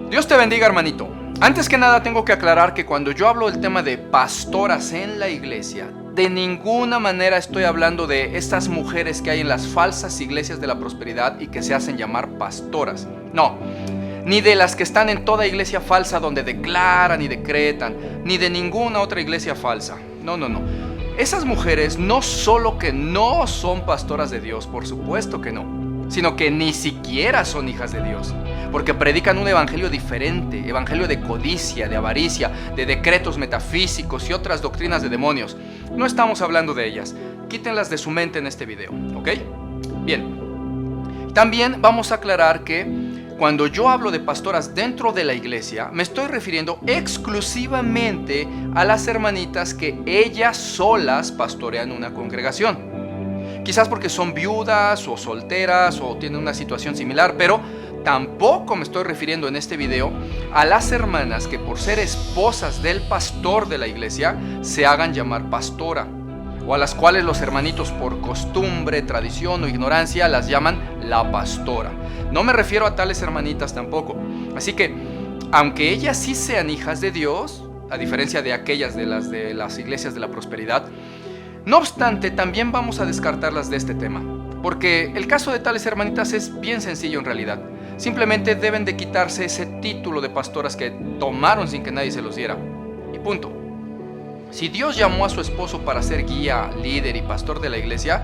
Dios te bendiga, hermanito. Antes que nada tengo que aclarar que cuando yo hablo del tema de pastoras en la iglesia, de ninguna manera estoy hablando de estas mujeres que hay en las falsas iglesias de la prosperidad y que se hacen llamar pastoras. No, ni de las que están en toda iglesia falsa donde declaran y decretan, ni de ninguna otra iglesia falsa. No. Esas mujeres no solo que no son pastoras de Dios, por supuesto que no, sino que ni siquiera son hijas de Dios, porque predican un evangelio diferente, evangelio de codicia, de avaricia, de decretos metafísicos y otras doctrinas de demonios. No estamos hablando de ellas, quítenlas de su mente en este video, ¿ok? Bien, también vamos a aclarar que cuando yo hablo de pastoras dentro de la iglesia, me estoy refiriendo exclusivamente a las hermanitas que ellas solas pastorean una congregación. Quizás porque son viudas o solteras o tienen una situación similar, pero tampoco me estoy refiriendo en este video a las hermanas que por ser esposas del pastor de la iglesia se hagan llamar pastora, o a las cuales los hermanitos por costumbre, tradición o ignorancia las llaman la pastora. No me refiero a tales hermanitas tampoco. Así que, aunque ellas sí sean hijas de Dios, a diferencia de aquellas de las iglesias de la prosperidad, no obstante, también vamos a descartarlas de este tema, porque el caso de tales hermanitas es bien sencillo en realidad. Simplemente deben de quitarse ese título de pastoras que tomaron sin que nadie se los diera. Y punto. Si Dios llamó a su esposo para ser guía, líder y pastor de la iglesia,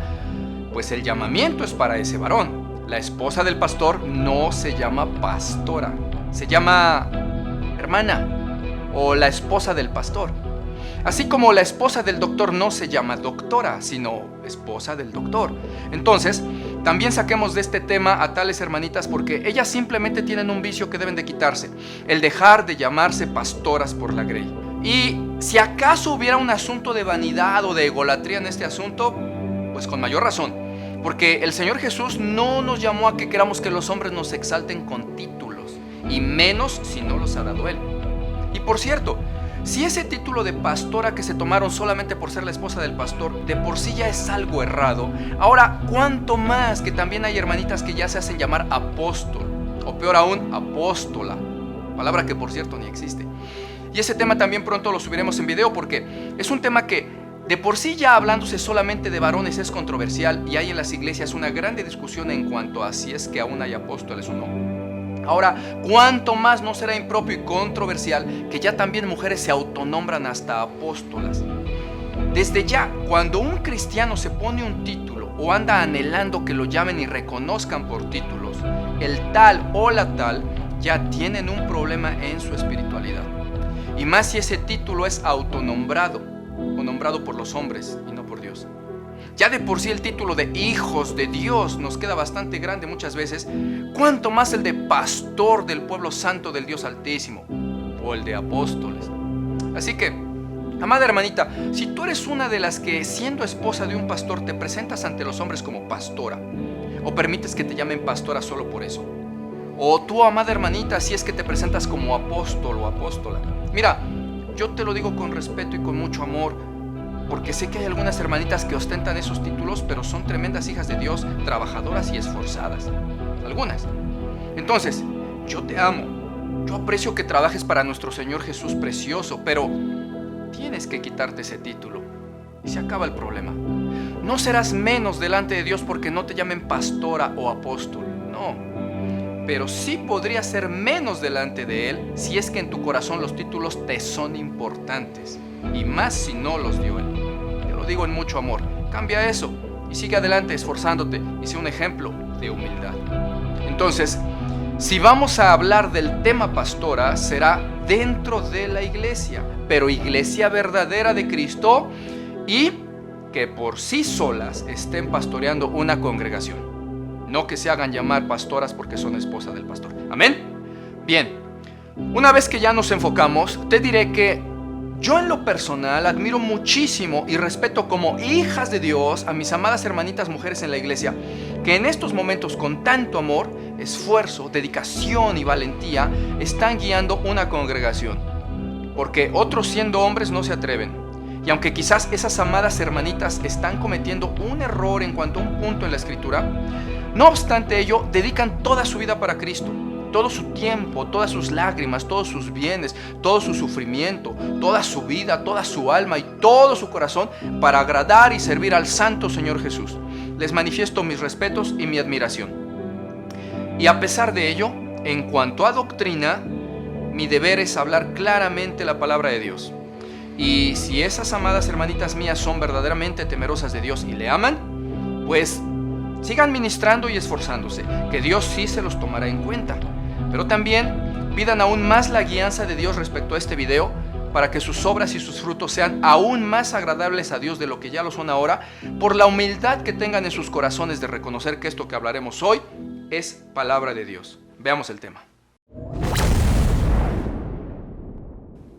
pues el llamamiento es para ese varón. La esposa del pastor no se llama pastora, se llama hermana o la esposa del pastor. Así como la esposa del doctor no se llama doctora, sino esposa del doctor. Entonces, también saquemos de este tema a tales hermanitas porque ellas simplemente tienen un vicio que deben de quitarse, el dejar de llamarse pastoras por la grey. Y si acaso hubiera un asunto de vanidad o de egolatría en este asunto, pues con mayor razón, porque el Señor Jesús no nos llamó a que queramos que los hombres nos exalten con títulos, y menos si no los ha dado Él. Y por cierto, si ese título de pastora que se tomaron solamente por ser la esposa del pastor de por sí ya es algo errado, ahora cuánto más que también hay hermanitas que ya se hacen llamar apóstol, o peor aún, apóstola, palabra que por cierto ni existe. Y ese tema también pronto lo subiremos en video porque es un tema que de por sí ya hablándose solamente de varones es controversial y hay en las iglesias una grande discusión en cuanto a si es que aún hay apóstoles o no. Ahora, ¿cuánto más no será impropio y controversial que ya también mujeres se autonombran hasta apóstolas? Desde ya, cuando un cristiano se pone un título o anda anhelando que lo llamen y reconozcan por títulos, el tal o la tal ya tienen un problema en su espiritualidad. Y más si ese título es autonombrado o nombrado por los hombres y no por Dios. Ya de por sí el título de hijos de Dios nos queda bastante grande muchas veces, cuanto más el de pastor del pueblo santo del Dios Altísimo o el de apóstoles. Así que, amada hermanita, si tú eres una de las que siendo esposa de un pastor te presentas ante los hombres como pastora, o permites que te llamen pastora solo por eso, o tú, amada hermanita, si es que te presentas como apóstol o apóstola, mira, yo te lo digo con respeto y con mucho amor, porque sé que hay algunas hermanitas que ostentan esos títulos, pero son tremendas hijas de Dios, trabajadoras y esforzadas. Algunas. Entonces, yo te amo. Yo aprecio que trabajes para nuestro Señor Jesús precioso, pero tienes que quitarte ese título y se acaba el problema. No serás menos delante de Dios porque no te llamen pastora o apóstol. No. Pero sí podrías ser menos delante de Él si es que en tu corazón los títulos te son importantes. Y más si no los dio Él. Te lo digo en mucho amor. Cambia eso y sigue adelante esforzándote y sé un ejemplo de humildad. Entonces, si vamos a hablar del tema pastora, será dentro de la iglesia, pero iglesia verdadera de Cristo y que por sí solas estén pastoreando una congregación. No que se hagan llamar pastoras porque son esposa del pastor. ¿Amén? Bien, una vez que ya nos enfocamos, te diré que yo en lo personal admiro muchísimo y respeto como hijas de Dios a mis amadas hermanitas mujeres en la iglesia, que en estos momentos con tanto amor, esfuerzo, dedicación y valentía están guiando una congregación. Porque otros siendo hombres no se atreven. Y aunque quizás esas amadas hermanitas están cometiendo un error en cuanto a un punto en la escritura, no obstante ello, dedican toda su vida para Cristo. todo su tiempo, todas sus lágrimas, todos sus bienes, todo su sufrimiento, toda su vida, toda su alma y todo su corazón para agradar y servir al Santo Señor Jesús. Les manifiesto mis respetos y mi admiración. Y a pesar de ello, en cuanto a doctrina, mi deber es hablar claramente la palabra de Dios. Y si esas amadas hermanitas mías son verdaderamente temerosas de Dios y le aman, pues sigan ministrando y esforzándose, que Dios sí se los tomará en cuenta. Pero también pidan aún más la guianza de Dios respecto a este video, para que sus obras y sus frutos sean aún más agradables a Dios de lo que ya lo son ahora, por la humildad que tengan en sus corazones de reconocer que esto que hablaremos hoy es palabra de Dios. Veamos el tema.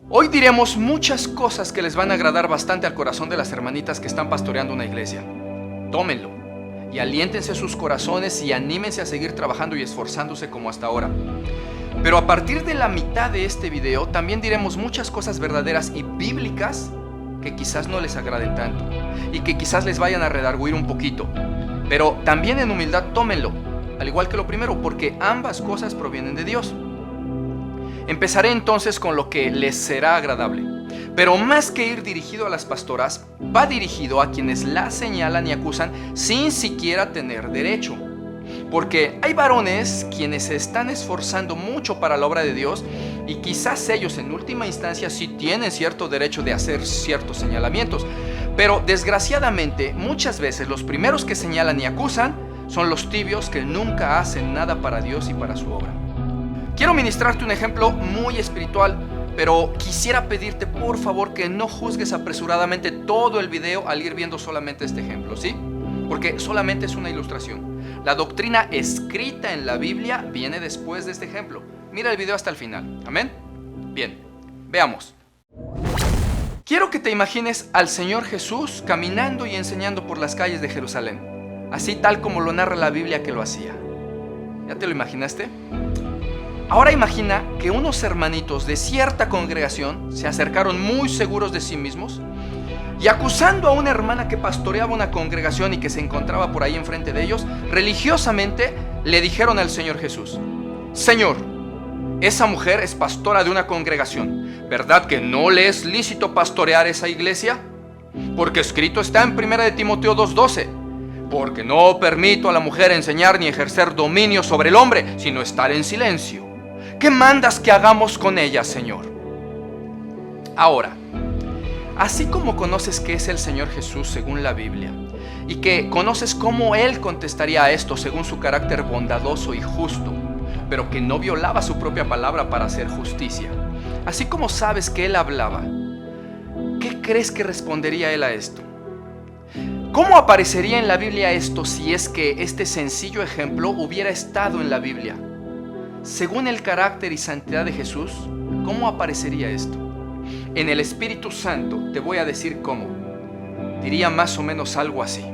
Hoy diremos muchas cosas que les van a agradar bastante al corazón de las hermanitas que están pastoreando una iglesia. Tómenlo y aliéntense sus corazones y anímense a seguir trabajando y esforzándose como hasta ahora. Pero a partir de la mitad de este video también diremos muchas cosas verdaderas y bíblicas que quizás no les agraden tanto y que quizás les vayan a redarguir un poquito. Pero también en humildad tómenlo, al igual que lo primero, porque ambas cosas provienen de Dios. Empezaré entonces con lo que les será agradable, pero más que ir dirigido a las pastoras, va dirigido a quienes la señalan y acusan sin siquiera tener derecho. Porque hay varones quienes se están esforzando mucho para la obra de Dios y quizás ellos en última instancia sí tienen cierto derecho de hacer ciertos señalamientos, pero desgraciadamente muchas veces los primeros que señalan y acusan son los tibios que nunca hacen nada para Dios y para su obra. Quiero ministrarte un ejemplo muy espiritual, pero quisiera pedirte por favor que no juzgues apresuradamente todo el video al ir viendo solamente este ejemplo, ¿sí? Porque solamente es una ilustración. La doctrina escrita en la Biblia viene después de este ejemplo. Mira el video hasta el final. ¿Amén? Bien, veamos. Quiero que te imagines al Señor Jesús caminando y enseñando por las calles de Jerusalén, así tal como lo narra la Biblia que lo hacía. ¿Ya te lo imaginaste? Ahora imagina que unos hermanitos de cierta congregación se acercaron muy seguros de sí mismos y acusando a una hermana que pastoreaba una congregación y que se encontraba por ahí enfrente de ellos, religiosamente le dijeron al Señor Jesús: Señor, esa mujer es pastora de una congregación, ¿verdad que no le es lícito pastorear esa iglesia? Porque escrito está en 1 de Timoteo 2:12, porque no permito a la mujer enseñar ni ejercer dominio sobre el hombre, sino estar en silencio. ¿Qué mandas que hagamos con ella, Señor? Ahora, así como conoces que es el Señor Jesús según la Biblia, y que conoces cómo Él contestaría a esto según su carácter bondadoso y justo, pero que no violaba su propia palabra para hacer justicia, así como sabes que Él hablaba, ¿qué crees que respondería Él a esto? ¿Cómo aparecería en la Biblia esto si es que este sencillo ejemplo hubiera estado en la Biblia? Según el carácter y santidad de Jesús, ¿cómo aparecería esto? En el Espíritu Santo te voy a decir cómo. Diría más o menos algo así.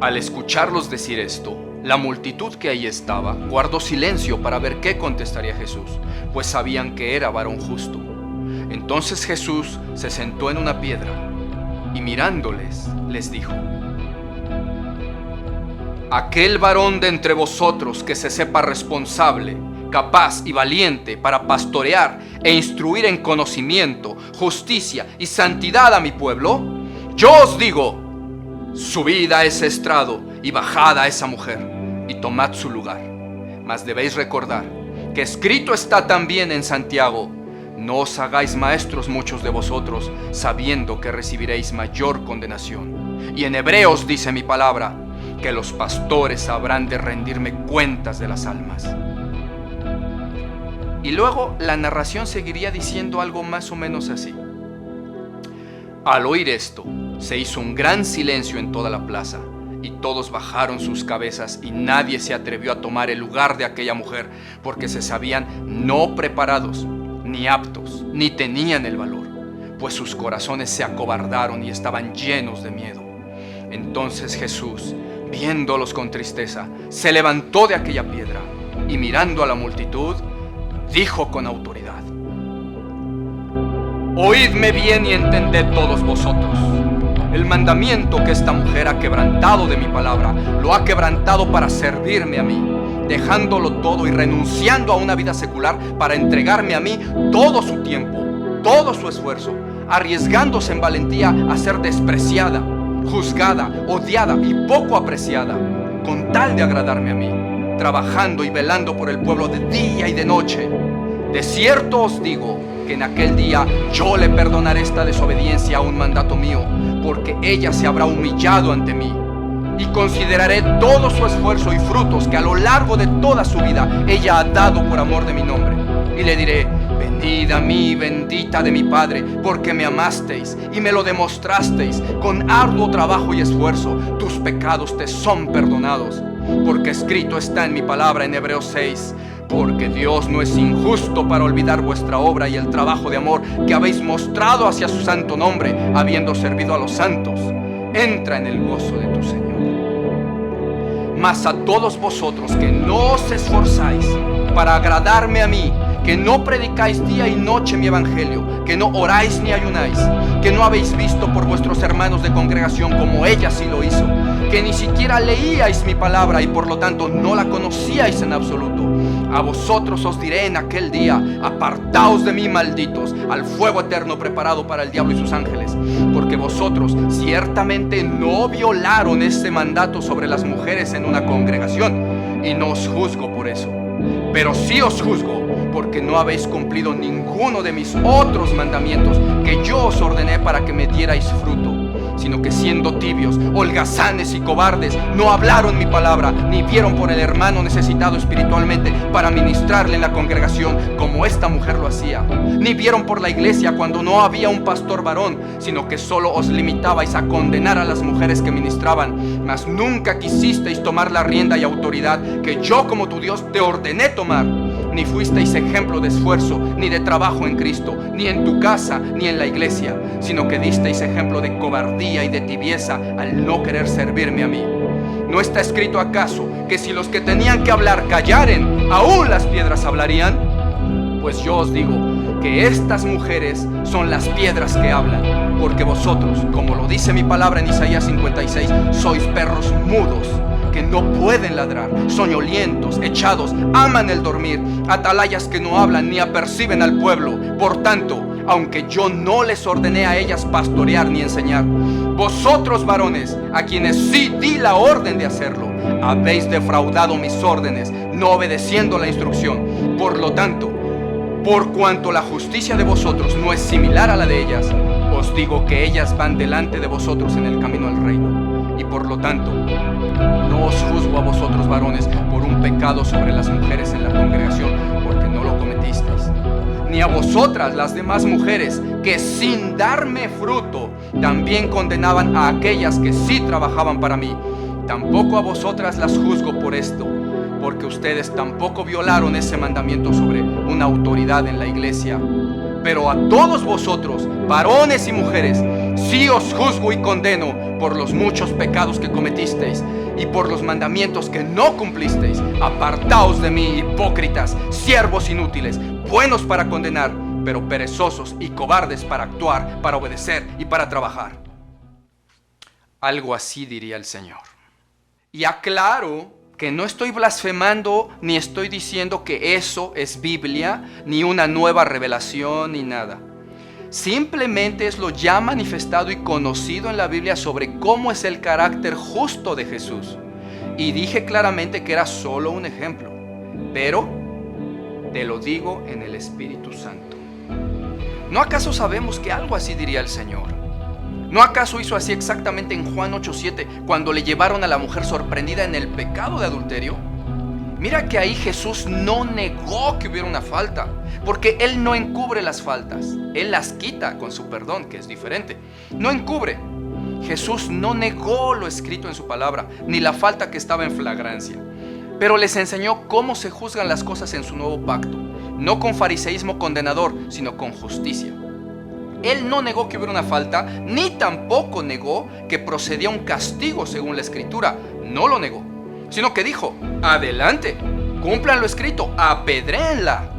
Al escucharlos decir esto, la multitud que ahí estaba guardó silencio para ver qué contestaría Jesús, pues sabían que era varón justo. Entonces Jesús se sentó en una piedra y mirándoles les dijo: aquel varón de entre vosotros que se sepa responsable, capaz y valiente para pastorear e instruir en conocimiento, justicia y santidad a mi pueblo, yo os digo, subid a ese estrado y bajad a esa mujer y tomad su lugar. Mas debéis recordar que escrito está también en Santiago: no os maestros muchos de vosotros, sabiendo que recibiréis mayor condenación. Y en Hebreos dice mi palabra, que los pastores habrán de rendirme cuentas de las almas. Y luego la narración seguiría diciendo algo más o menos así. Al oír esto, se hizo un gran silencio en toda la plaza, y todos bajaron sus cabezas, y nadie se atrevió a tomar el lugar de aquella mujer, porque se sabían no preparados, ni aptos, ni tenían el valor, pues sus corazones se acobardaron y estaban llenos de miedo. Entonces Jesús, viéndolos con tristeza, se levantó de aquella piedra y mirando a la multitud, dijo con autoridad: oídme bien y entended todos vosotros. El mandamiento que esta mujer ha quebrantado de mi palabra, lo ha quebrantado para servirme a mí, dejándolo todo y renunciando a una vida secular para entregarme a mí todo su tiempo, todo su esfuerzo, arriesgándose en valentía a ser despreciada, juzgada, odiada y poco apreciada, con tal de agradarme a mí, trabajando y velando por el pueblo de día y de noche. De cierto os digo que en aquel día yo le perdonaré esta desobediencia a un mandato mío, porque ella se habrá humillado ante mí. Y consideraré todo su esfuerzo y frutos que a lo largo de toda su vida ella ha dado por amor de mi nombre. Y le diré: venid a mí, bendita de mi Padre, porque me amasteis y me lo demostrasteis con arduo trabajo y esfuerzo. Tus pecados te son perdonados, porque escrito está en mi palabra en Hebreos 6. Porque Dios no es injusto para olvidar vuestra obra y el trabajo de amor que habéis mostrado hacia su santo nombre, habiendo servido a los santos. Entra en el gozo de tu Señor. Mas a todos vosotros que no os esforzáis para agradarme a mí, que no predicáis día y noche mi evangelio, que no oráis ni ayunáis, que no habéis visto por vuestros hermanos de congregación como ella sí lo hizo, que ni siquiera leíais mi palabra y por lo tanto no la conocíais en absoluto, a vosotros os diré en aquel día: apartaos de mí, malditos, al fuego eterno preparado para el diablo y sus ángeles, porque vosotros ciertamente no violaron ese mandato sobre las mujeres en una congregación, y no os juzgo por eso, pero sí os juzgo porque no habéis cumplido ninguno de mis otros mandamientos que yo os ordené para que me dierais fruto, sino que siendo tibios, holgazanes y cobardes, no hablaron mi palabra, ni vieron por el hermano necesitado espiritualmente para ministrarle en la congregación como esta mujer lo hacía, ni vieron por la iglesia cuando no había un pastor varón, sino que solo os limitabais a condenar a las mujeres que ministraban, mas nunca quisisteis tomar la rienda y autoridad que yo como tu Dios te ordené tomar. Ni fuisteis ejemplo de esfuerzo, ni de trabajo en Cristo, ni en tu casa, ni en la iglesia, sino que disteis ejemplo de cobardía y de tibieza al no querer servirme a mí. ¿No está escrito acaso que si los que tenían que hablar callaren, aún las piedras hablarían? Pues yo os digo que estas mujeres son las piedras que hablan, porque vosotros, como lo dice mi palabra en Isaías 56, sois perros mudos, que no pueden ladrar, soñolientos, echados, aman el dormir, atalayas que no hablan ni aperciben al pueblo. Por tanto, aunque yo no les ordené a ellas pastorear ni enseñar, vosotros varones, a quienes sí di la orden de hacerlo, habéis defraudado mis órdenes, no obedeciendo la instrucción. Por lo tanto, por cuanto la justicia de vosotros no es similar a la de ellas, os digo que ellas van delante de vosotros en el camino al reino. Y por lo tanto, no os juzgo a vosotros varones por un pecado sobre las mujeres en la congregación, porque no lo cometisteis, ni a vosotras las demás mujeres que sin darme fruto también condenaban a aquellas que sí trabajaban para mí. Tampoco a vosotras las juzgo por esto, porque ustedes tampoco violaron ese mandamiento sobre una autoridad en la iglesia. Pero a todos vosotros, varones y mujeres, sí os juzgo y condeno por los muchos pecados que cometisteis y por los mandamientos que no cumplisteis. Apartaos de mí, hipócritas, siervos inútiles, buenos para condenar, pero perezosos y cobardes para actuar, para obedecer y para trabajar. Algo así diría el Señor. Y aclaro que no estoy blasfemando ni estoy diciendo que eso es Biblia, ni una nueva revelación, ni nada. Simplemente es lo ya manifestado y conocido en la Biblia sobre cómo es el carácter justo de Jesús. Y dije claramente que era solo un ejemplo, pero te lo digo en el Espíritu Santo. ¿No acaso sabemos que algo así diría el Señor? ¿No acaso hizo así exactamente en Juan 8:7 cuando le llevaron a la mujer sorprendida en el pecado de adulterio? Mira que ahí Jesús no negó que hubiera una falta, porque Él no encubre las faltas, Él las quita con su perdón, que es diferente. No encubre. Jesús no negó lo escrito en su palabra, ni la falta que estaba en flagrancia, pero les enseñó cómo se juzgan las cosas en su nuevo pacto, no con fariseísmo condenador, sino con justicia. Él no negó que hubiera una falta, ni tampoco negó que procedía un castigo según la Escritura. No lo negó, sino que dijo: adelante, cumplan lo escrito, apedréenla.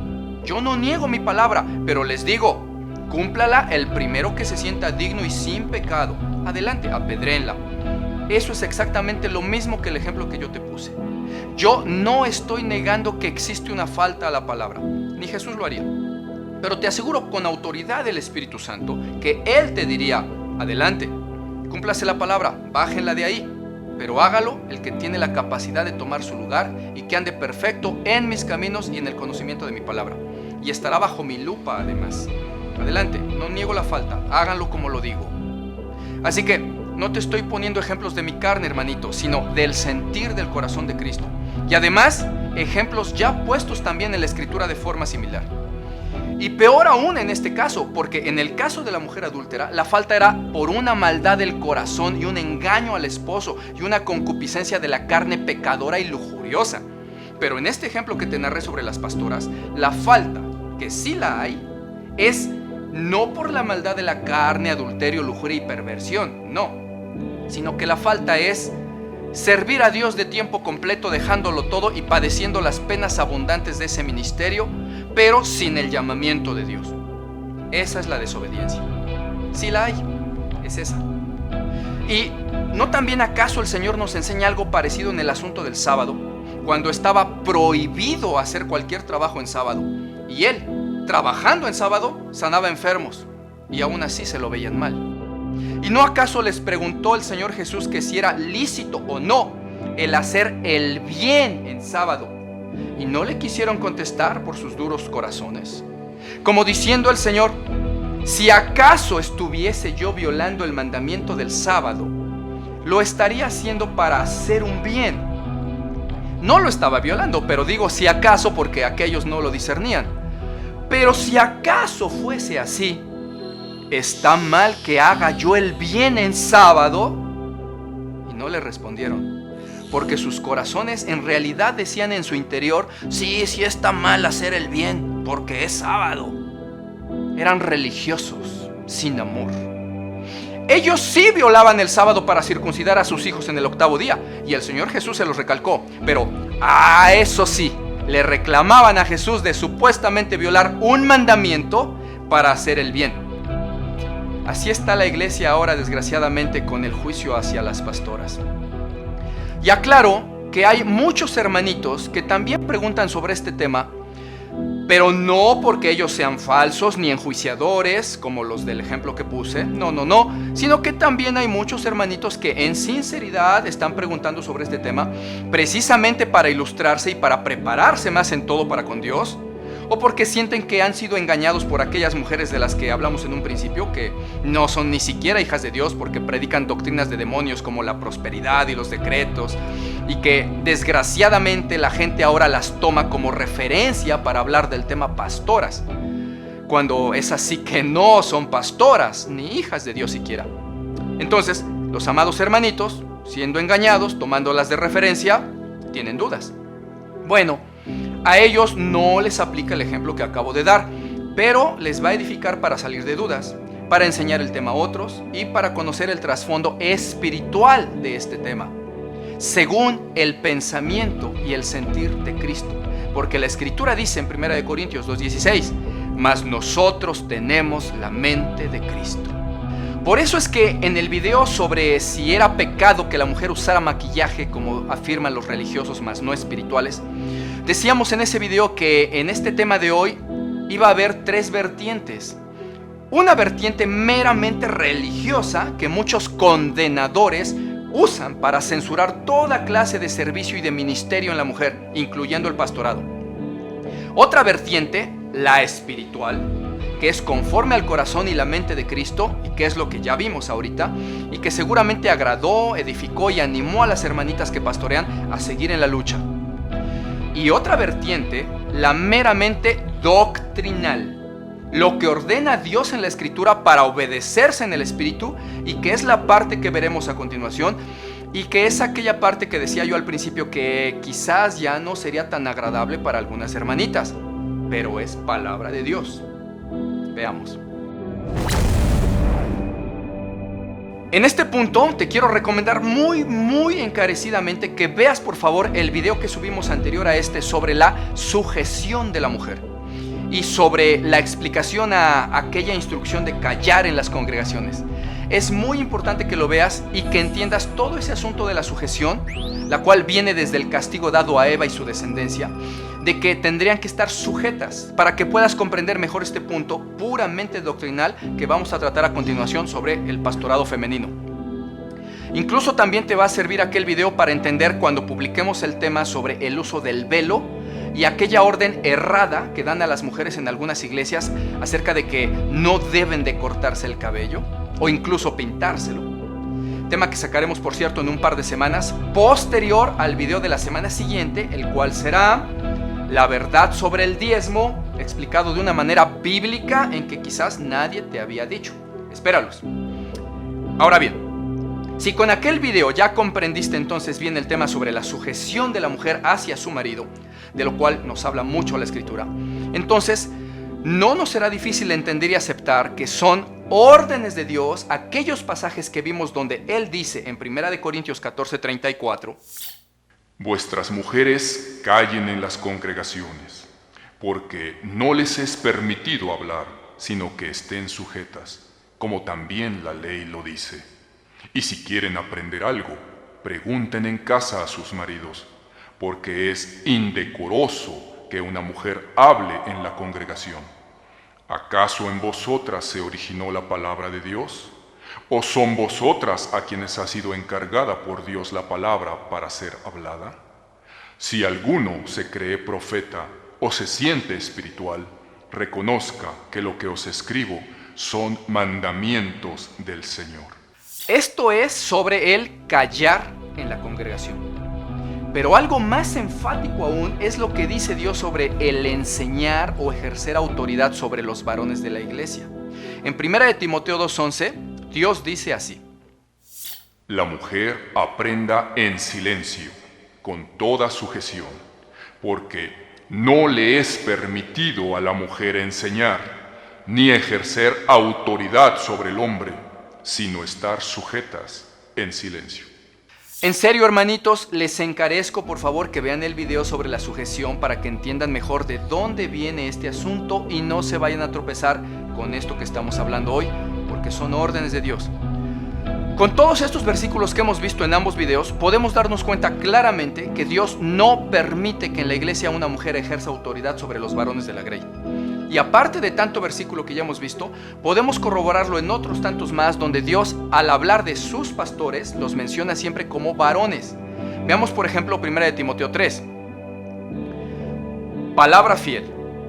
Yo no niego mi palabra, pero les digo, cúmplala el primero que se sienta digno y sin pecado. Adelante, apedréenla. Eso es exactamente lo mismo que el ejemplo que yo te puse. Yo no estoy negando que existe una falta a la palabra, ni Jesús lo haría. Pero te aseguro con autoridad del Espíritu Santo que Él te diría: adelante, cúmplase la palabra, bájenla de ahí, pero hágalo el que tiene la capacidad de tomar su lugar y que ande perfecto en mis caminos y en el conocimiento de mi palabra. Y estará bajo mi lupa además. Adelante, no niego la falta, háganlo como lo digo. Así que no te estoy poniendo ejemplos de mi carne, hermanito, sino del sentir del corazón de Cristo. Y además, ejemplos ya puestos también en la Escritura de forma similar. Y peor aún en este caso, porque en el caso de la mujer adúltera, la falta era por una maldad del corazón y un engaño al esposo y una concupiscencia de la carne pecadora y lujuriosa. Pero en este ejemplo que te narré sobre las pastoras, la falta, que sí la hay, es no por la maldad de la carne, adulterio, lujuria y perversión, no, sino que la falta es servir a Dios de tiempo completo, dejándolo todo y padeciendo las penas abundantes de ese ministerio, pero sin el llamamiento de Dios. Esa es la desobediencia. Sí la hay, es esa. ¿Y no también acaso el Señor nos enseña algo parecido en el asunto del sábado, cuando estaba prohibido hacer cualquier trabajo en sábado? Y Él, trabajando en sábado, sanaba enfermos, y aún así se lo veían mal. ¿Y no acaso les preguntó el Señor Jesús que si era lícito o no el hacer el bien en sábado? Y no le quisieron contestar por sus duros corazones. Como diciendo el Señor: si acaso estuviese yo violando el mandamiento del sábado, lo estaría haciendo para hacer un bien. No lo estaba violando, pero digo si acaso porque aquellos no lo discernían. Pero si acaso fuese así, ¿está mal que haga yo el bien en sábado? Y no le respondieron, porque sus corazones en realidad decían en su interior: sí está mal hacer el bien, porque es sábado. Eran religiosos sin amor. Ellos sí violaban el sábado para circuncidar a sus hijos en el 8º día, y el Señor Jesús se los recalcó. Pero eso sí, le reclamaban a Jesús de supuestamente violar un mandamiento para hacer el bien. Así está la iglesia ahora, desgraciadamente, con el juicio hacia las pastoras. Y aclaro que hay muchos hermanitos que también preguntan sobre este tema, pero no porque ellos sean falsos ni enjuiciadores, como los del ejemplo que puse, no, sino que también hay muchos hermanitos que en sinceridad están preguntando sobre este tema, precisamente para ilustrarse y para prepararse más en todo para con Dios, o porque sienten que han sido engañados por aquellas mujeres de las que hablamos en un principio, que no son ni siquiera hijas de Dios porque predican doctrinas de demonios como la prosperidad y los decretos, y que desgraciadamente la gente ahora las toma como referencia para hablar del tema pastoras, cuando es así que no son pastoras ni hijas de Dios siquiera. Entonces, los amados hermanitos, siendo engañados, tomándolas de referencia, tienen dudas. Bueno, a ellos no les aplica el ejemplo que acabo de dar, pero les va a edificar para salir de dudas, para enseñar el tema a otros y para conocer el trasfondo espiritual de este tema, según el pensamiento y el sentir de Cristo. Porque la Escritura dice en 1 Corintios 2:16, mas nosotros tenemos la mente de Cristo. Por eso es que en el video sobre si era pecado que la mujer usara maquillaje, como afirman los religiosos más no espirituales, decíamos en ese video que en este tema de hoy iba a haber 3 vertientes. Una vertiente meramente religiosa que muchos condenadores usan para censurar toda clase de servicio y de ministerio en la mujer, incluyendo el pastorado. Otra vertiente, la espiritual, que es conforme al corazón y la mente de Cristo, y que es lo que ya vimos ahorita, y que seguramente agradó, edificó y animó a las hermanitas que pastorean a seguir en la lucha. Y otra vertiente, la meramente doctrinal, lo que ordena Dios en la Escritura para obedecerse en el Espíritu, y que es la parte que veremos a continuación, y que es aquella parte que decía yo al principio que quizás ya no sería tan agradable para algunas hermanitas, pero es palabra de Dios. Veamos. En este punto te quiero recomendar muy encarecidamente que veas por favor el video que subimos anterior a este sobre la sujeción de la mujer y sobre la explicación a aquella instrucción de callar en las congregaciones. Es muy importante que lo veas y que entiendas todo ese asunto de la sujeción, la cual viene desde el castigo dado a Eva y su descendencia, de que tendrían que estar sujetas, para que puedas comprender mejor este punto puramente doctrinal que vamos a tratar a continuación sobre el pastorado femenino. Incluso también te va a servir aquel video para entender cuando publiquemos el tema sobre el uso del velo y aquella orden errada que dan a las mujeres en algunas iglesias acerca de que no deben de cortarse el cabello o incluso pintárselo. Tema que sacaremos, por cierto, en un par de semanas, posterior al video de la semana siguiente, el cual será la verdad sobre el diezmo, explicado de una manera bíblica en que quizás nadie te había dicho. Espéralos. Ahora bien, si con aquel video ya comprendiste entonces bien el tema sobre la sujeción de la mujer hacia su marido, de lo cual nos habla mucho la Escritura, entonces no nos será difícil entender y aceptar que son órdenes de Dios aquellos pasajes que vimos donde Él dice en 1 Corintios 14:34: Vuestras mujeres callen en las congregaciones, porque no les es permitido hablar, sino que estén sujetas, como también la ley lo dice. Y si quieren aprender algo, pregunten en casa a sus maridos, porque es indecoroso que una mujer hable en la congregación. ¿Acaso en vosotras se originó la palabra de Dios? ¿O son vosotras a quienes ha sido encargada por Dios la palabra para ser hablada? Si alguno se cree profeta o se siente espiritual, reconozca que lo que os escribo son mandamientos del Señor. Esto es sobre el callar en la congregación. Pero algo más enfático aún es lo que dice Dios sobre el enseñar o ejercer autoridad sobre los varones de la iglesia. En 1 Timoteo 2:11, Dios dice así: La mujer aprenda en silencio, con toda sujeción, porque no le es permitido a la mujer enseñar, ni ejercer autoridad sobre el hombre, sino estar sujetas en silencio. En serio, hermanitos, les encarezco por favor que vean el video sobre la sujeción para que entiendan mejor de dónde viene este asunto y no se vayan a tropezar con esto que estamos hablando hoy, porque son órdenes de Dios. Con todos estos versículos que hemos visto en ambos videos, podemos darnos cuenta claramente que Dios no permite que en la iglesia una mujer ejerza autoridad sobre los varones de la grey. Y aparte de tanto versículo que ya hemos visto, podemos corroborarlo en otros tantos más donde Dios, al hablar de sus pastores, los menciona siempre como varones. Veamos por ejemplo 1 Timoteo 3. Palabra fiel: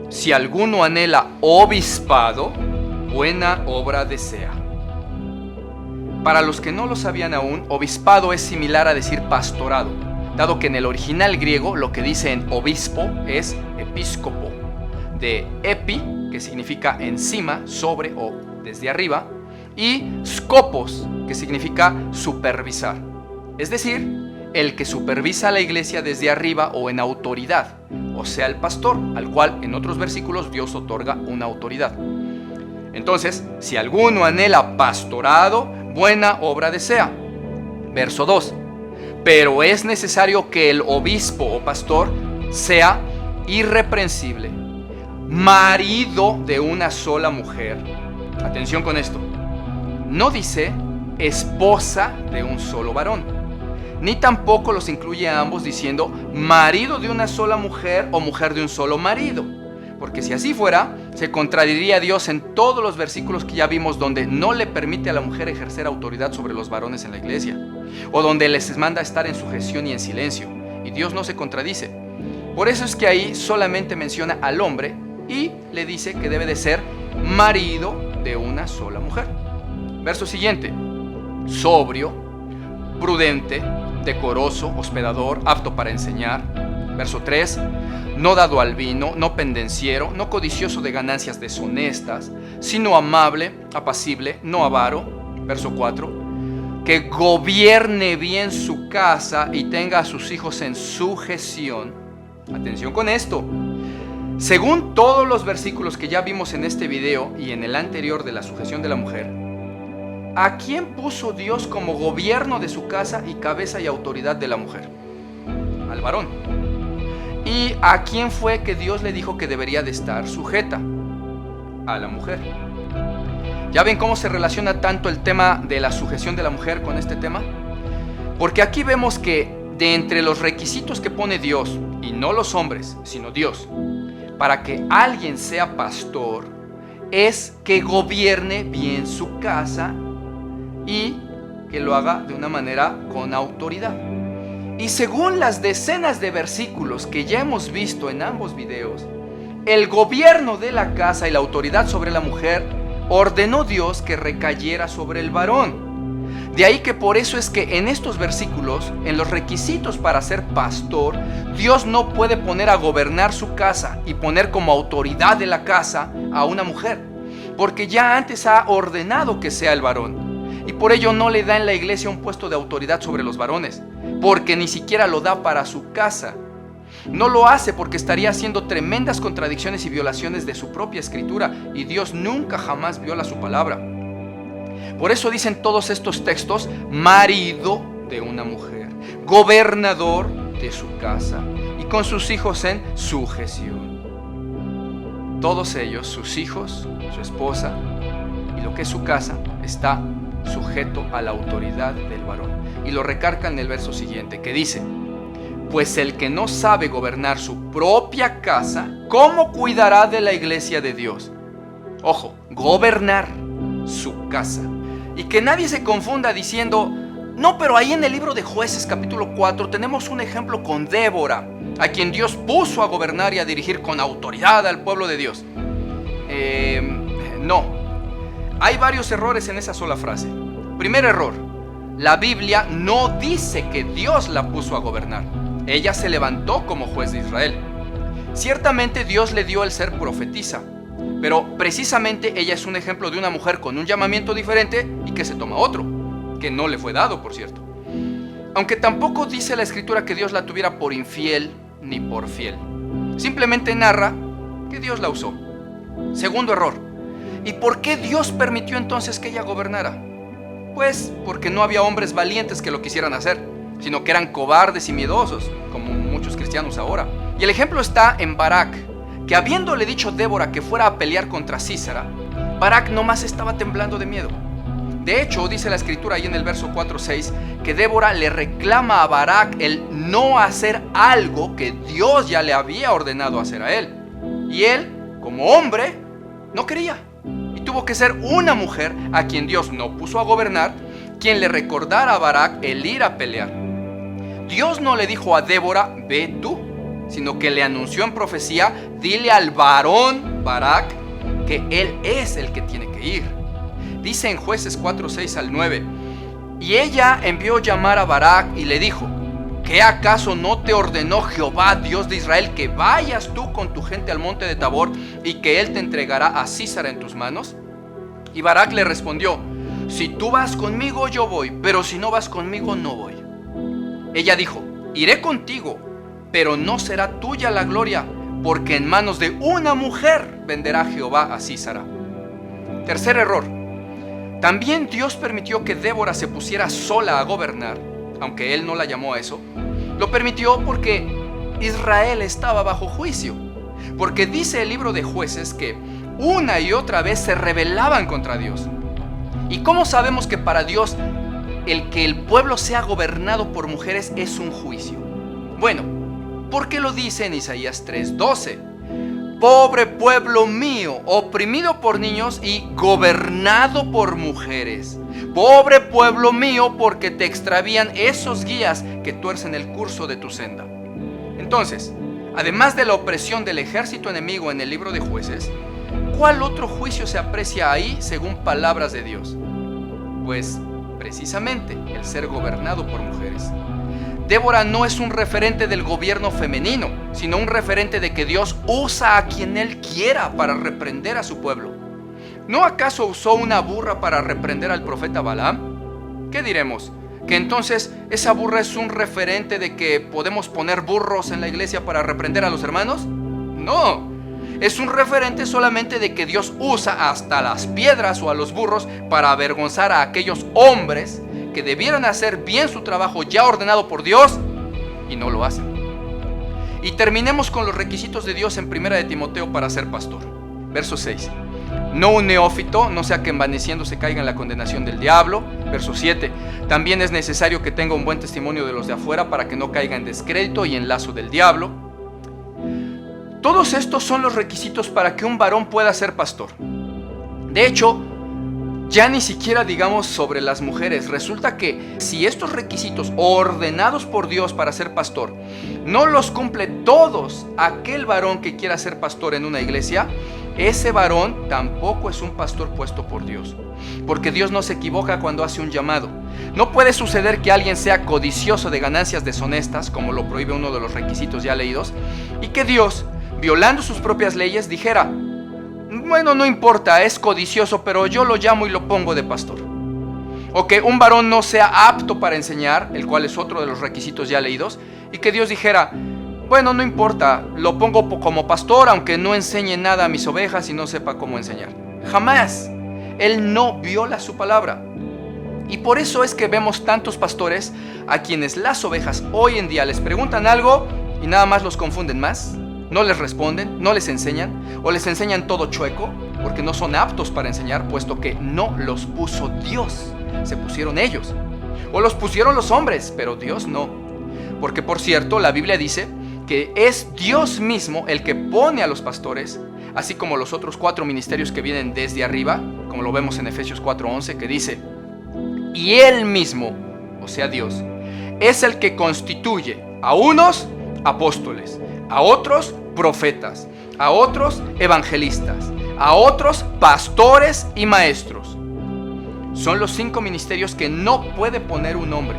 si alguno anhela obispado, buena obra desea. Para los que no lo sabían aún, obispado es similar a decir pastorado, dado que en el original griego lo que dice en obispo es episcopo, de epi, que significa encima, sobre o desde arriba, y scopos, que significa supervisar, es decir, el que supervisa a la iglesia desde arriba o en autoridad, o sea, el pastor, al cual en otros versículos Dios otorga una autoridad. Entonces, si alguno anhela pastorado, buena obra desea. Verso 2. Pero es necesario que el obispo o pastor sea irreprensible, marido de una sola mujer. Atención con esto. No dice esposa de un solo varón, ni tampoco los incluye a ambos diciendo marido de una sola mujer o mujer de un solo marido, porque si así fuera, se contradiría a Dios en todos los versículos que ya vimos donde no le permite a la mujer ejercer autoridad sobre los varones en la iglesia, o donde les manda estar en sujeción y en silencio, y Dios no se contradice. Por eso es que ahí solamente menciona al hombre y le dice que debe de ser marido de una sola mujer. Verso siguiente: sobrio, prudente, decoroso, hospedador, apto para enseñar. Verso 3: no dado al vino, no pendenciero, no codicioso de ganancias deshonestas, sino amable, apacible, no avaro. Verso 4: que gobierne bien su casa y tenga a sus hijos en sujeción. Atención con esto. Según todos los versículos que ya vimos en este video y en el anterior de la sujeción de la mujer, ¿a quién puso Dios como gobierno de su casa y cabeza y autoridad de la mujer? Al varón. ¿Y a quién fue que Dios le dijo que debería de estar sujeta? A la mujer. ¿Ya ven cómo se relaciona tanto el tema de la sujeción de la mujer con este tema? Porque aquí vemos que de entre los requisitos que pone Dios, y no los hombres, sino Dios, para que alguien sea pastor, es que gobierne bien su casa y que lo haga de una manera con autoridad. Y según las decenas de versículos que ya hemos visto en ambos videos, el gobierno de la casa y la autoridad sobre la mujer ordenó Dios que recayera sobre el varón. De ahí que por eso es que en estos versículos, en los requisitos para ser pastor, Dios no puede poner a gobernar su casa y poner como autoridad de la casa a una mujer, porque ya antes ha ordenado que sea el varón. Y por ello no le da en la iglesia un puesto de autoridad sobre los varones, porque ni siquiera lo da para su casa. No lo hace porque estaría haciendo tremendas contradicciones y violaciones de su propia escritura, y Dios nunca jamás viola su palabra. Por eso dicen todos estos textos: marido de una mujer, gobernador de su casa y con sus hijos en sujeción. Todos ellos, sus hijos, su esposa y lo que es su casa, está sujeto a la autoridad del varón. Y lo recarga en el verso siguiente, que dice: pues el que no sabe gobernar su propia casa, ¿cómo cuidará de la iglesia de Dios? Ojo, gobernar su casa. Y que nadie se confunda diciendo: no, pero ahí en el libro de Jueces capítulo 4 tenemos un ejemplo con Débora, a quien Dios puso a gobernar y a dirigir con autoridad al pueblo de Dios. No, hay varios errores en esa sola frase. Primer error: la Biblia no dice que Dios la puso a gobernar. Ella se levantó como juez de Israel. Ciertamente Dios le dio el ser profetisa, pero precisamente ella es un ejemplo de una mujer con un llamamiento diferente y que se toma otro, que no le fue dado, por cierto. Aunque tampoco dice la escritura que Dios la tuviera por infiel ni por fiel. Simplemente narra que Dios la usó. Segundo error: ¿y por qué Dios permitió entonces que ella gobernara? Pues porque no había hombres valientes que lo quisieran hacer, sino que eran cobardes y miedosos, como muchos cristianos ahora. Y el ejemplo está en Barak, que habiéndole dicho Débora que fuera a pelear contra Sísara, Barak nomás estaba temblando de miedo. De hecho, dice la escritura ahí en el verso 4-6, que Débora le reclama a Barak el no hacer algo que Dios ya le había ordenado hacer a él. Y él, como hombre, no quería. Y tuvo que ser una mujer, a quien Dios no puso a gobernar, quien le recordara a Barak el ir a pelear. Dios no le dijo a Débora: ve tú, sino que le anunció en profecía: dile al varón Barak que él es el que tiene que ir. Dice en Jueces 4:6-9: y ella envió llamar a Barak y le dijo: ¿qué acaso no te ordenó Jehová, Dios de Israel, que vayas tú con tu gente al monte de Tabor y que él te entregará a Sísara en tus manos? Y Barak le respondió: si tú vas conmigo, yo voy, pero si no vas conmigo, no voy. Ella dijo: iré contigo, pero no será tuya la gloria, porque en manos de una mujer venderá Jehová a Sísara. Tercer error: también Dios permitió que Débora se pusiera sola a gobernar, aunque él no la llamó a eso. Lo permitió porque Israel estaba bajo juicio, porque dice el libro de Jueces que una y otra vez se rebelaban contra Dios. ¿Y cómo sabemos que para Dios el que el pueblo sea gobernado por mujeres es un juicio? Bueno, porque lo dice en Isaías 3:12: pobre pueblo mío, oprimido por niños y gobernado por mujeres. Pobre pueblo mío, porque te extravían esos guías que tuercen el curso de tu senda. Entonces, además de la opresión del ejército enemigo en el libro de Jueces, ¿cuál otro juicio se aprecia ahí según palabras de Dios? Pues precisamente el ser gobernado por mujeres. Débora no es un referente del gobierno femenino, sino un referente de que Dios usa a quien Él quiera para reprender a su pueblo. ¿No acaso usó una burra para reprender al profeta Balaam? ¿Qué diremos? ¿Que entonces esa burra es un referente de que podemos poner burros en la iglesia para reprender a los hermanos? No, es un referente solamente de que Dios usa hasta las piedras o a los burros para avergonzar a aquellos hombres que debieran hacer bien su trabajo ya ordenado por Dios y no lo hacen. Y terminemos con los requisitos de Dios en 1 de Timoteo para ser pastor. Verso 6: no un neófito, no sea que envaneciéndose caiga en la condenación del diablo. Verso 7, también es necesario que tenga un buen testimonio de los de afuera para que no caiga en descrédito y en lazo del diablo. Todos estos son los requisitos para que un varón pueda ser pastor. De hecho, ya ni siquiera digamos sobre las mujeres. Resulta que si estos requisitos ordenados por Dios para ser pastor no los cumple todos aquel varón que quiera ser pastor en una iglesia, ese varón tampoco es un pastor puesto por Dios. Porque Dios no se equivoca cuando hace un llamado. No puede suceder que alguien sea codicioso de ganancias deshonestas, como lo prohíbe uno de los requisitos ya leídos, y que Dios, violando sus propias leyes, dijera: bueno, no importa, es codicioso, pero yo lo llamo y lo pongo de pastor. O que un varón no sea apto para enseñar, el cual es otro de los requisitos ya leídos, y que Dios dijera: bueno, no importa, lo pongo como pastor, aunque no enseñe nada a mis ovejas y no sepa cómo enseñar. Jamás. Él no viola su palabra. Y por eso es que vemos tantos pastores a quienes las ovejas hoy en día les preguntan algo y nada más los confunden más. No les responden, no les enseñan, o les enseñan todo chueco, porque no son aptos para enseñar, puesto que no los puso Dios, se pusieron ellos. O los pusieron los hombres, pero Dios no. Porque por cierto, la Biblia dice que es Dios mismo el que pone a los pastores, así como los otros 4 ministerios que vienen desde arriba, como lo vemos en Efesios 4:11, que dice: y Él mismo, o sea Dios, es el que constituye a unos apóstoles, a otros profetas, a otros evangelistas, a otros pastores y maestros. Son los 5 ministerios que no puede poner un hombre.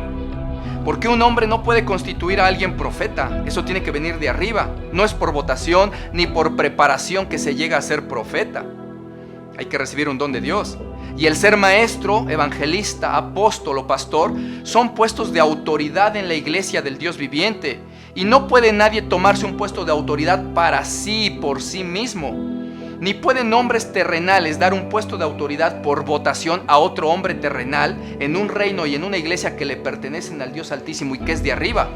Porque un hombre no puede constituir a alguien profeta. Eso tiene que venir de arriba. No es por votación ni por preparación que se llega a ser profeta. Hay que recibir un don de Dios. Y el ser maestro, evangelista, apóstol o pastor son puestos de autoridad en la iglesia del Dios viviente. Y no puede nadie tomarse un puesto de autoridad para sí, por sí mismo. Ni pueden hombres terrenales dar un puesto de autoridad por votación a otro hombre terrenal en un reino y en una iglesia que le pertenecen al Dios Altísimo y que es de arriba.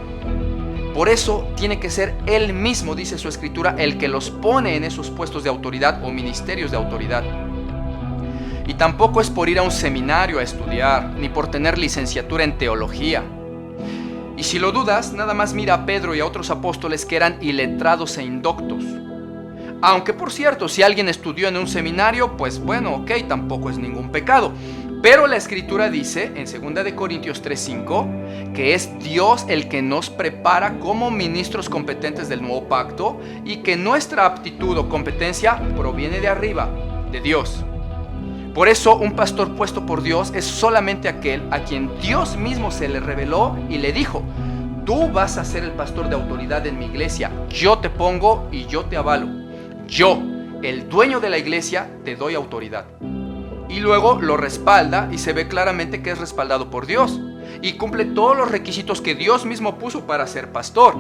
Por eso tiene que ser Él mismo, dice su escritura, el que los pone en esos puestos de autoridad o ministerios de autoridad. Y tampoco es por ir a un seminario a estudiar, ni por tener licenciatura en teología. Y si lo dudas, nada más mira a Pedro y a otros apóstoles que eran iletrados e indoctos. Aunque por cierto, si alguien estudió en un seminario, pues bueno, ok, tampoco es ningún pecado. Pero la escritura dice en 2 Corintios 3:5 que es Dios el que nos prepara como ministros competentes del nuevo pacto y que nuestra aptitud o competencia proviene de arriba, de Dios. Por eso un pastor puesto por Dios es solamente aquel a quien Dios mismo se le reveló y le dijo: tú vas a ser el pastor de autoridad en mi iglesia, yo te pongo y yo te avalo. Yo, el dueño de la iglesia, te doy autoridad. Y luego lo respalda y se ve claramente que es respaldado por Dios y cumple todos los requisitos que Dios mismo puso para ser pastor.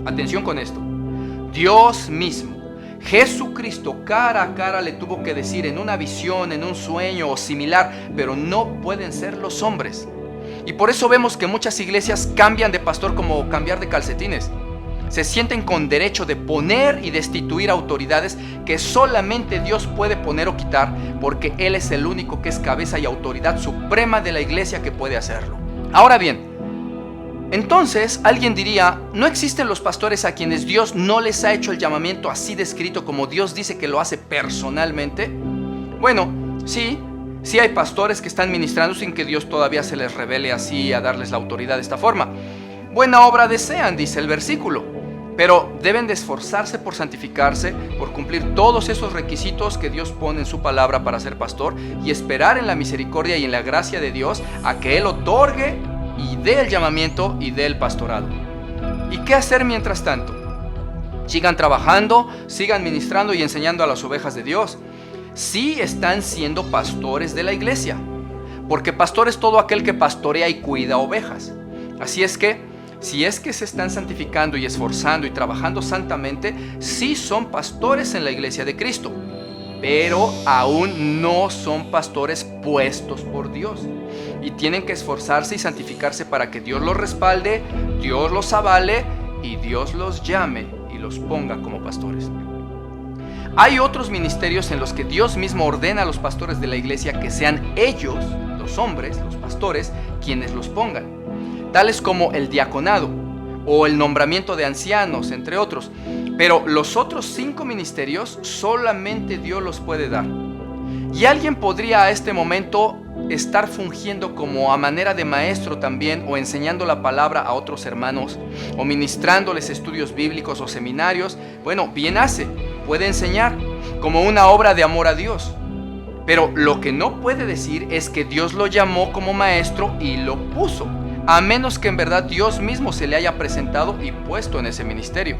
Atención con esto. Dios mismo, Jesucristo, cara a cara le tuvo que decir en una visión, en un sueño o similar, pero no pueden ser los hombres. Y por eso vemos que muchas iglesias cambian de pastor como cambiar de calcetines. Se sienten con derecho de poner y destituir autoridades que solamente Dios puede poner o quitar, porque Él es el único que es cabeza y autoridad suprema de la iglesia que puede hacerlo. Ahora bien, entonces alguien diría: ¿no existen los pastores a quienes Dios no les ha hecho el llamamiento así descrito como Dios dice que lo hace personalmente? Bueno, sí hay pastores que están ministrando sin que Dios todavía se les revele así a darles la autoridad de esta forma. Buena obra desean, dice el versículo. Pero deben de esforzarse por santificarse, por cumplir todos esos requisitos que Dios pone en su palabra para ser pastor y esperar en la misericordia y en la gracia de Dios a que Él otorgue y dé el llamamiento y dé el pastorado. ¿Y qué hacer mientras tanto? Sigan trabajando, sigan ministrando y enseñando a las ovejas de Dios. Sí están siendo pastores de la iglesia, porque pastor es todo aquel que pastorea y cuida ovejas. Así es que si es que se están santificando y esforzando y trabajando santamente, sí son pastores en la iglesia de Cristo, pero aún no son pastores puestos por Dios. Y tienen que esforzarse y santificarse para que Dios los respalde, Dios los avale y Dios los llame y los ponga como pastores. Hay otros ministerios en los que Dios mismo ordena a los pastores de la iglesia que sean ellos, los hombres, los pastores, quienes los pongan, tales como el diaconado o el nombramiento de ancianos, entre otros. Pero los otros 5 ministerios solamente Dios los puede dar. Y alguien podría a este momento estar fungiendo como a manera de maestro también, o enseñando la palabra a otros hermanos, o ministrándoles estudios bíblicos o seminarios. Bueno, bien hace, puede enseñar como una obra de amor a Dios. Pero lo que no puede decir es que Dios lo llamó como maestro y lo puso, a menos que en verdad Dios mismo se le haya presentado y puesto en ese ministerio.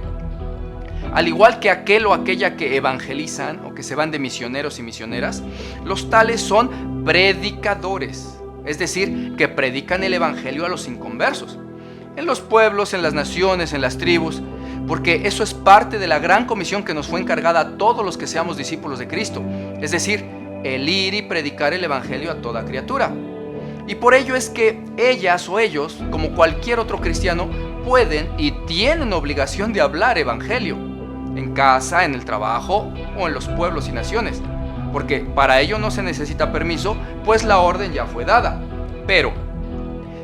Al igual que aquel o aquella que evangelizan o que se van de misioneros y misioneras, los tales son predicadores, es decir, que predican el evangelio a los inconversos, en los pueblos, en las naciones, en las tribus, porque eso es parte de la gran comisión que nos fue encargada a todos los que seamos discípulos de Cristo, es decir, el ir y predicar el evangelio a toda criatura. Y por ello es que ellas o ellos, como cualquier otro cristiano, pueden y tienen obligación de hablar evangelio, en casa, en el trabajo o en los pueblos y naciones, porque para ello no se necesita permiso, pues la orden ya fue dada. Pero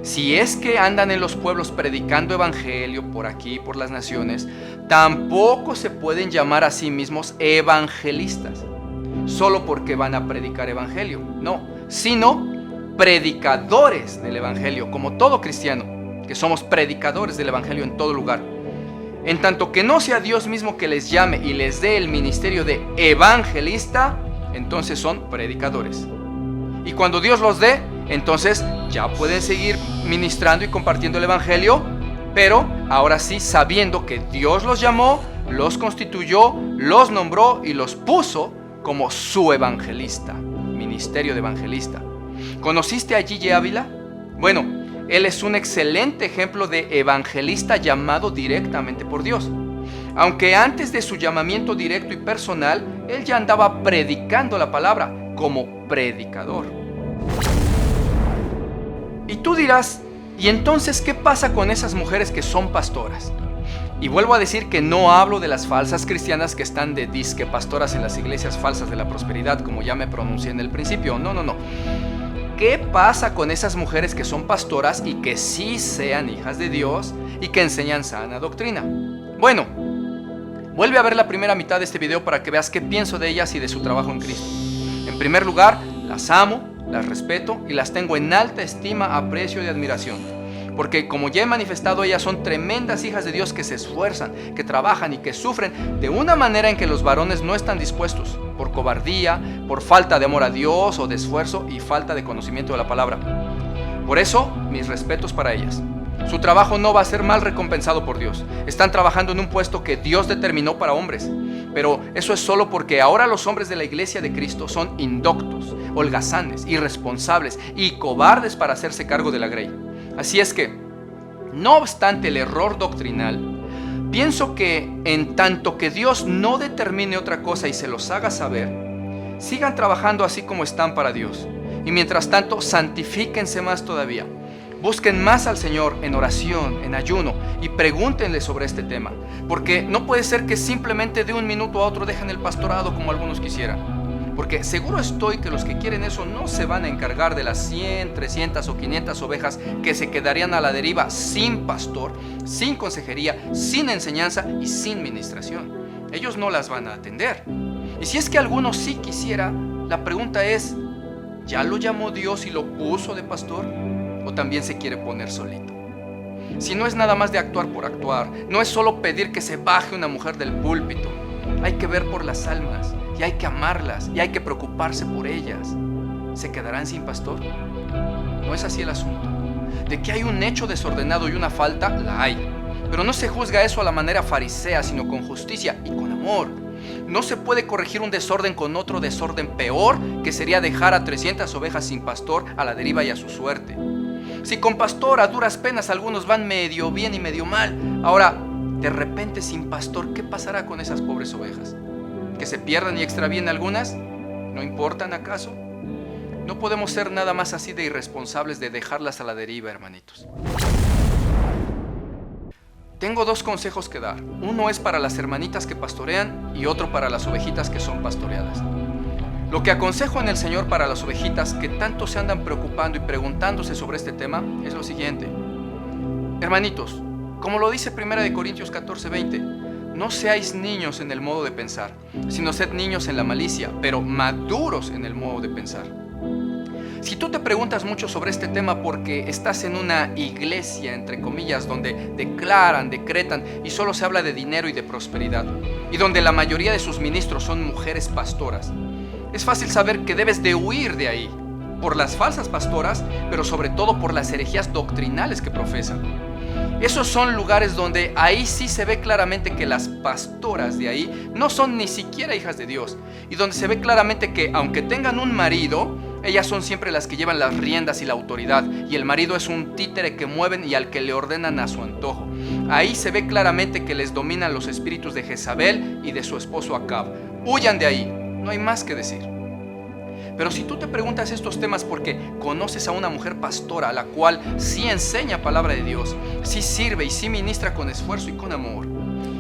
si es que andan en los pueblos predicando evangelio por aquí, por las naciones, tampoco se pueden llamar a sí mismos evangelistas, solo porque van a predicar evangelio, no, sino predicadores del evangelio, como todo cristiano, que somos predicadores del evangelio en todo lugar. En tanto que no sea Dios mismo que les llame y les dé el ministerio de evangelista, entonces son predicadores. Y cuando Dios los dé, entonces ya pueden seguir ministrando y compartiendo el evangelio, pero ahora sí sabiendo que Dios los llamó, los constituyó, los nombró y los puso como su evangelista, ministerio de evangelista. ¿Conociste a G.G. Ávila? Bueno, él es un excelente ejemplo de evangelista llamado directamente por Dios. Aunque antes de su llamamiento directo y personal, él ya andaba predicando la palabra como predicador. Y tú dirás, ¿y entonces qué pasa con esas mujeres que son pastoras? Y vuelvo a decir que no hablo de las falsas cristianas que están de disque pastoras en las iglesias falsas de la prosperidad, como ya me pronuncié en el principio. No. ¿Qué pasa con esas mujeres que son pastoras y que sí sean hijas de Dios y que enseñan sana doctrina? Bueno, vuelve a ver la primera mitad de este video para que veas qué pienso de ellas y de su trabajo en Cristo. En primer lugar, las amo, las respeto y las tengo en alta estima, aprecio y admiración. Porque como ya he manifestado, ellas son tremendas hijas de Dios que se esfuerzan, que trabajan y que sufren de una manera en que los varones no están dispuestos, por cobardía, por falta de amor a Dios o de esfuerzo y falta de conocimiento de la palabra. Por eso, mis respetos para ellas. Su trabajo no va a ser mal recompensado por Dios. Están trabajando en un puesto que Dios determinó para hombres. Pero eso es solo porque ahora los hombres de la iglesia de Cristo son indoctos, holgazanes, irresponsables y cobardes para hacerse cargo de la grey. Así es que, no obstante el error doctrinal, pienso que en tanto que Dios no determine otra cosa y se los haga saber, sigan trabajando así como están para Dios. Y mientras tanto, santifíquense más todavía. Busquen más al Señor en oración, en ayuno, y pregúntenle sobre este tema. Porque no puede ser que simplemente de un minuto a otro dejen el pastorado como algunos quisieran. Porque seguro estoy que los que quieren eso no se van a encargar de las 100, 300 o 500 ovejas que se quedarían a la deriva sin pastor, sin consejería, sin enseñanza y sin ministración. Ellos no las van a atender. Y si es que alguno sí quisiera, la pregunta es, ¿ya lo llamó Dios y lo puso de pastor? ¿O también se quiere poner solito? Si no es nada más de actuar por actuar, no es solo pedir que se baje una mujer del púlpito. Hay que ver por las almas, y hay que amarlas, y hay que preocuparse por ellas. ¿Se quedarán sin pastor? No es así el asunto. De que hay un hecho desordenado y una falta, la hay. Pero no se juzga eso a la manera farisea, sino con justicia y con amor. No se puede corregir un desorden con otro desorden peor, que sería dejar a 300 ovejas sin pastor a la deriva y a su suerte. Si con pastor a duras penas algunos van medio bien y medio mal, ahora, de repente sin pastor, ¿qué pasará con esas pobres ovejas? ¿Que se pierdan y extravíen algunas? ¿No importan acaso? No podemos ser nada más así de irresponsables de dejarlas a la deriva, hermanitos. tengo dos consejos que dar. Uno es para las hermanitas que pastorean y otro para las ovejitas que son pastoreadas. Lo que aconsejo en el Señor para las ovejitas que tanto se andan preocupando y preguntándose sobre este tema es lo siguiente. Hermanitos, como lo dice 1 Corintios 14:20, no seáis niños en el modo de pensar, sino sed niños en la malicia, pero maduros en el modo de pensar. Si tú te preguntas mucho sobre este tema porque estás en una iglesia, entre comillas, donde declaran, decretan y solo se habla de dinero y de prosperidad, y donde la mayoría de sus ministros son mujeres pastoras, es fácil saber que debes de huir de ahí, por las falsas pastoras, pero sobre todo por las herejías doctrinales que profesan. Esos son lugares donde ahí sí se ve claramente que las pastoras de ahí no son ni siquiera hijas de Dios, y donde se ve claramente que aunque tengan un marido, ellas son siempre las que llevan las riendas y la autoridad, y el marido es un títere que mueven y al que le ordenan a su antojo. Ahí se ve claramente que les dominan los espíritus de Jezabel y de su esposo Acab. Huyan de ahí, no hay más que decir. Pero si tú te preguntas estos temas porque conoces a una mujer pastora a la cual sí enseña palabra de Dios, sí sirve y sí ministra con esfuerzo y con amor,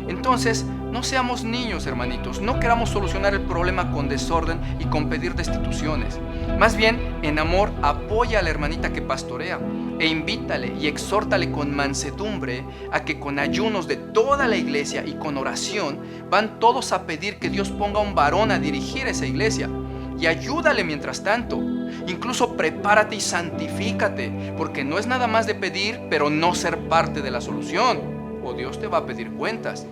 entonces no seamos niños, hermanitos. No queramos solucionar el problema con desorden y con pedir destituciones. Más bien, en amor, apoya a la hermanita que pastorea e invítale y exhórtale con mansedumbre a que con ayunos de toda la iglesia y con oración van todos a pedir que Dios ponga un varón a dirigir esa iglesia. Y ayúdale mientras tanto. Incluso prepárate y santifícate, porque no es nada más de pedir, pero no ser parte de la solución, o Dios te va a pedir cuentas.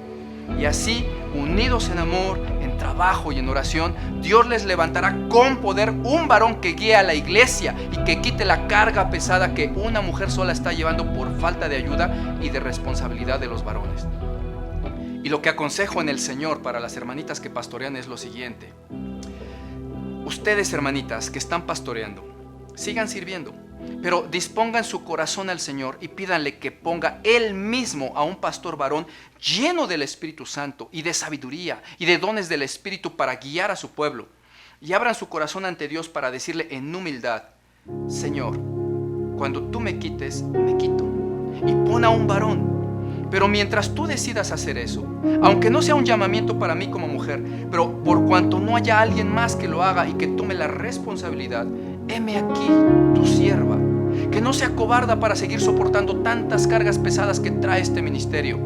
Y así, unidos en amor, en trabajo y en oración, Dios les levantará con poder un varón que guíe a la iglesia y que quite la carga pesada que una mujer sola está llevando por falta de ayuda y de responsabilidad de los varones. Y lo que aconsejo en el Señor para las hermanitas que pastorean es lo siguiente. Ustedes, hermanitas, que están pastoreando, sigan sirviendo, pero dispongan su corazón al Señor y pídanle que ponga Él mismo a un pastor varón lleno del Espíritu Santo y de sabiduría y de dones del Espíritu para guiar a su pueblo. Y abran su corazón ante Dios para decirle en humildad: Señor, cuando tú me quites, me quito, y pon a un varón. Pero mientras tú decidas hacer eso, aunque no sea un llamamiento para mí como mujer, pero por cuanto no haya alguien más que lo haga y que tome la responsabilidad, heme aquí, tu sierva, que no se acobarda para seguir soportando tantas cargas pesadas que trae este ministerio.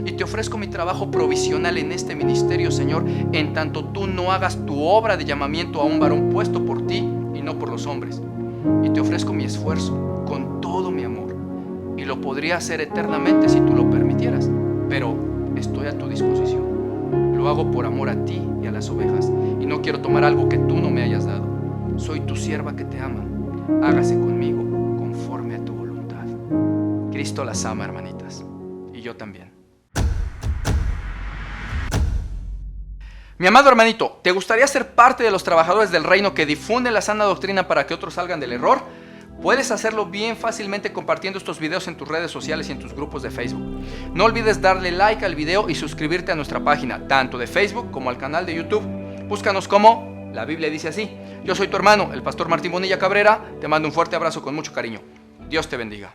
Y te ofrezco mi trabajo provisional en este ministerio, Señor, en tanto tú no hagas tu obra de llamamiento a un varón puesto por ti y no por los hombres. Y te ofrezco mi esfuerzo con todo mi amor. Y lo podría hacer eternamente si tú lo permitieras, pero estoy a tu disposición. Lo hago por amor a ti y a las ovejas, y no quiero tomar algo que tú no me hayas dado. Soy tu sierva que te ama. Hágase conmigo conforme a tu voluntad. Cristo las ama, hermanitas, y yo también. Mi amado hermanito, ¿te gustaría ser parte de los trabajadores del reino que difunden la sana doctrina para que otros salgan del error? Puedes hacerlo bien fácilmente compartiendo estos videos en tus redes sociales y en tus grupos de Facebook. No olvides darle like al video y suscribirte a nuestra página, tanto de Facebook como al canal de YouTube. Búscanos como La Biblia Dice Así. Yo soy tu hermano, el pastor Martín Bonilla Cabrera. Te mando un fuerte abrazo con mucho cariño. Dios te bendiga.